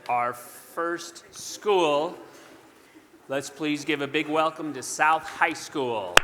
our first school. Let's please give a big welcome to South High School.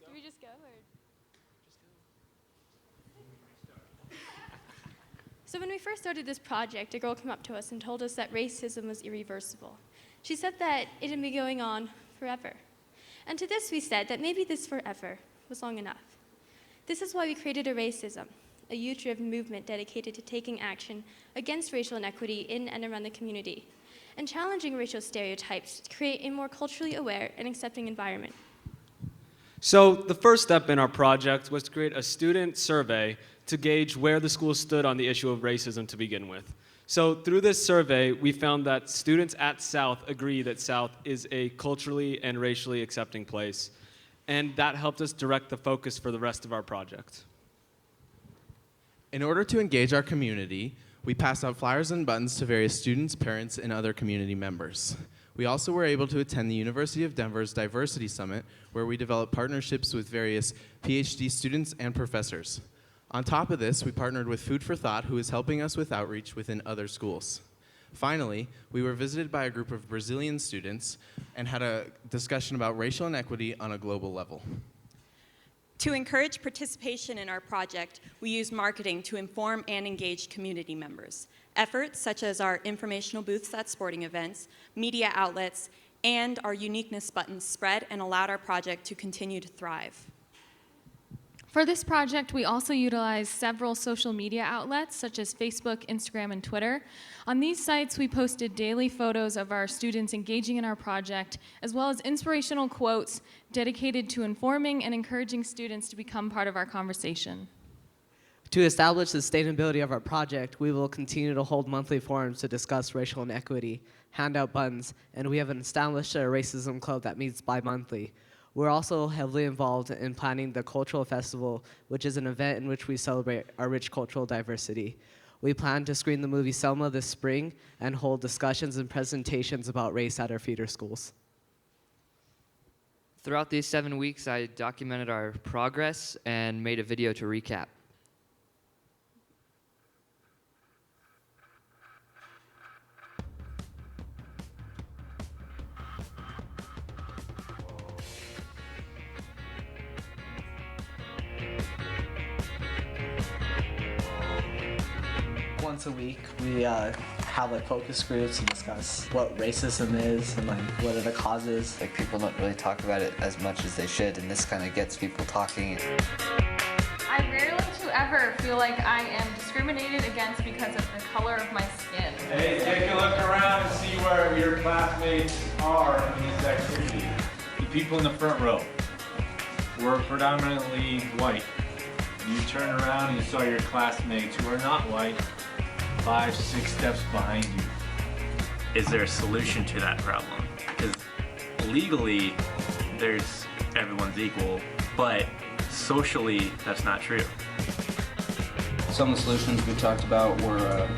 Do we just go, or? So when we first started this project, a girl came up to us and told us that racism was irreversible. She said that it had been going on forever. And to this we said that maybe this forever was long enough. This is why we created Eracism, a youth-driven movement dedicated to taking action against racial inequity in and around the community, and challenging racial stereotypes to create a more culturally aware and accepting environment. So the first step in our project was to create a student survey to gauge where the school stood on the issue of racism to begin with. So through this survey, we found that students at South agree that South is a culturally and racially accepting place, and that helped us direct the focus for the rest of our project. In order to engage our community, we passed out flyers and buttons to various students, parents, and other community members. We also were able to attend the University of Denver's Diversity Summit, where we developed partnerships with various PhD students and professors. On top of this, we partnered with Food for Thought, who is helping us with outreach within other schools. Finally, we were visited by a group of Brazilian students and had a discussion about racial inequity on a global level. To encourage participation in our project, we use marketing to inform and engage community members. Efforts such as our informational booths at sporting events, media outlets, and our uniqueness buttons spread and allowed our project to continue to thrive. For this project, we also utilized several social media outlets such as Facebook, Instagram, and Twitter. On these sites, we posted daily photos of our students engaging in our project, as well as inspirational quotes dedicated to informing and encouraging students to become part of our conversation. To establish the sustainability of our project, we will continue to hold monthly forums to discuss racial inequity, hand out buttons, and we have established a racism club that meets bi-monthly. We're also heavily involved in planning the Cultural Festival, which is an event in which we celebrate our rich cultural diversity. We plan to screen the movie Selma this spring and hold discussions and presentations about race at our feeder schools. Throughout these 7 weeks, I documented our progress and made a video to recap. Once a week, we have like focus groups to discuss what racism is and like what are the causes. Like people don't really talk about it as much as they should, and this kind of gets people talking. I rarely to ever feel like I am discriminated against because of the color of my skin. Hey, take a look around and see where your classmates are in these activities. The people in the front row were predominantly white. You turn around and you saw your classmates who are not white 5, 6 steps behind you. Is there a solution to that problem? Because legally, everyone's equal, but socially, that's not true. Some of the solutions we talked about were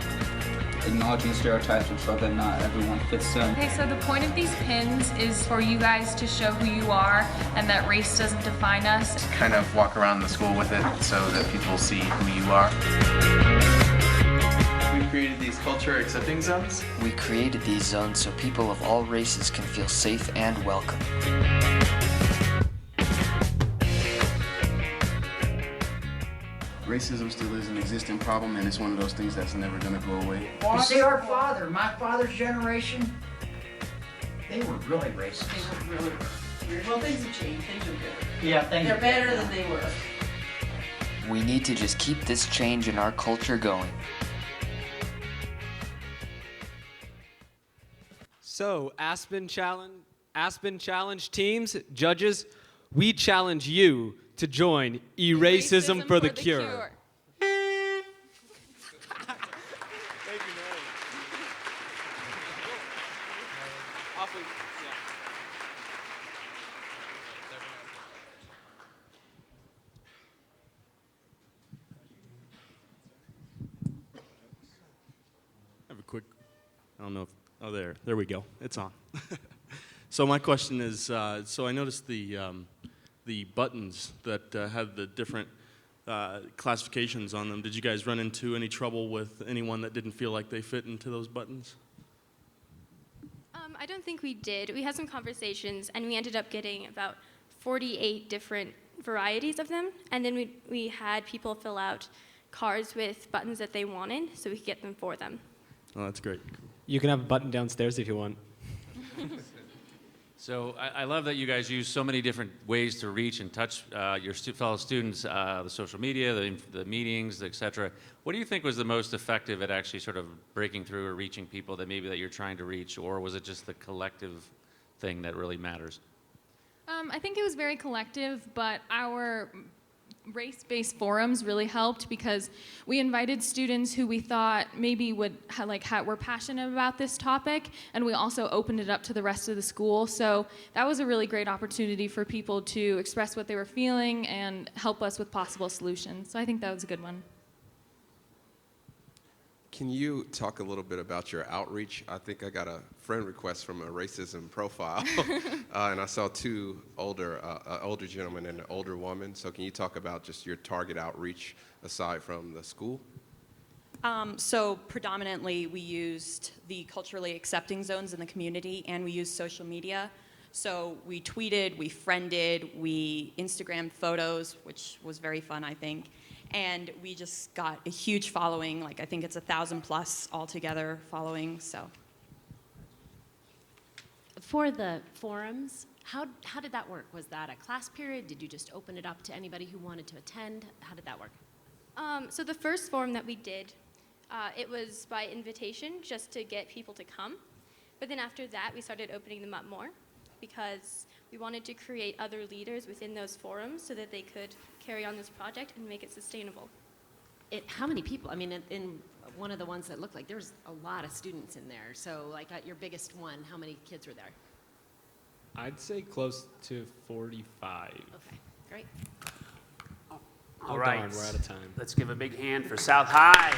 acknowledging stereotypes which show that not everyone fits in. Okay, so the point of these pins is for you guys to show who you are and that race doesn't define us. Kind of walk around the school with it so that people see who you are. We created these culture accepting zones. We created these zones so people of all races can feel safe and welcome. Racism still is an existing problem, and it's one of those things that's never going to go away. Well, see, our father, my father's generation, they were really racist. They were really. Well, things have changed. Things are good. Yeah, they're better than they were. We need to just keep this change in our culture going. So, Aspen challenge. Aspen Challenge teams, judges, we challenge you to join Eracism for the Cure. I have a quick, I don't know if, oh, there we go. It's on. So my question is, so I noticed the buttons that had the different classifications on them. Did you guys run into any trouble with anyone that didn't feel like they fit into those buttons? I don't think we did. We had some conversations, and we ended up getting about 48 different varieties of them, and then we had people fill out cards with buttons that they wanted, so we could get them for them. Oh, that's great. You can have a button downstairs if you want. So I love that you guys use so many different ways to reach and touch your fellow students, the social media, the meetings, et cetera. What do you think was the most effective at actually sort of breaking through or reaching people that maybe that you're trying to reach, or was it just the collective thing that really matters? I think it was very collective, but our race-based forums really helped because we invited students who we thought maybe would were passionate about this topic, and we also opened it up to the rest of the school. So that was a really great opportunity for people to express what they were feeling and help us with possible solutions. So I think that was a good one. Can you talk a little bit about your outreach? I think I got a friend request from a racism profile, and I saw two older gentlemen and an older woman. So can you talk about just your target outreach aside from the school? So predominantly we used the culturally accepting zones in the community, and we used social media. So we tweeted, we friended, we Instagrammed photos, which was very fun, I think. And we just got a huge following, like I think it's 1,000+ altogether following, so. For the forums, how did that work? Was that a class period? Did you just open it up to anybody who wanted to attend? How did that work? So the first forum that we did, it was by invitation just to get people to come. But then after that, we started opening them up more because we wanted to create other leaders within those forums so that they could carry on this project and make it sustainable. How many people? I mean, in one of the ones that looked like there was a lot of students in there. So like at your biggest one, how many kids were there? I'd say close to 45. Okay, great. All right. Darn, we're out of time. Let's give a big hand for South High.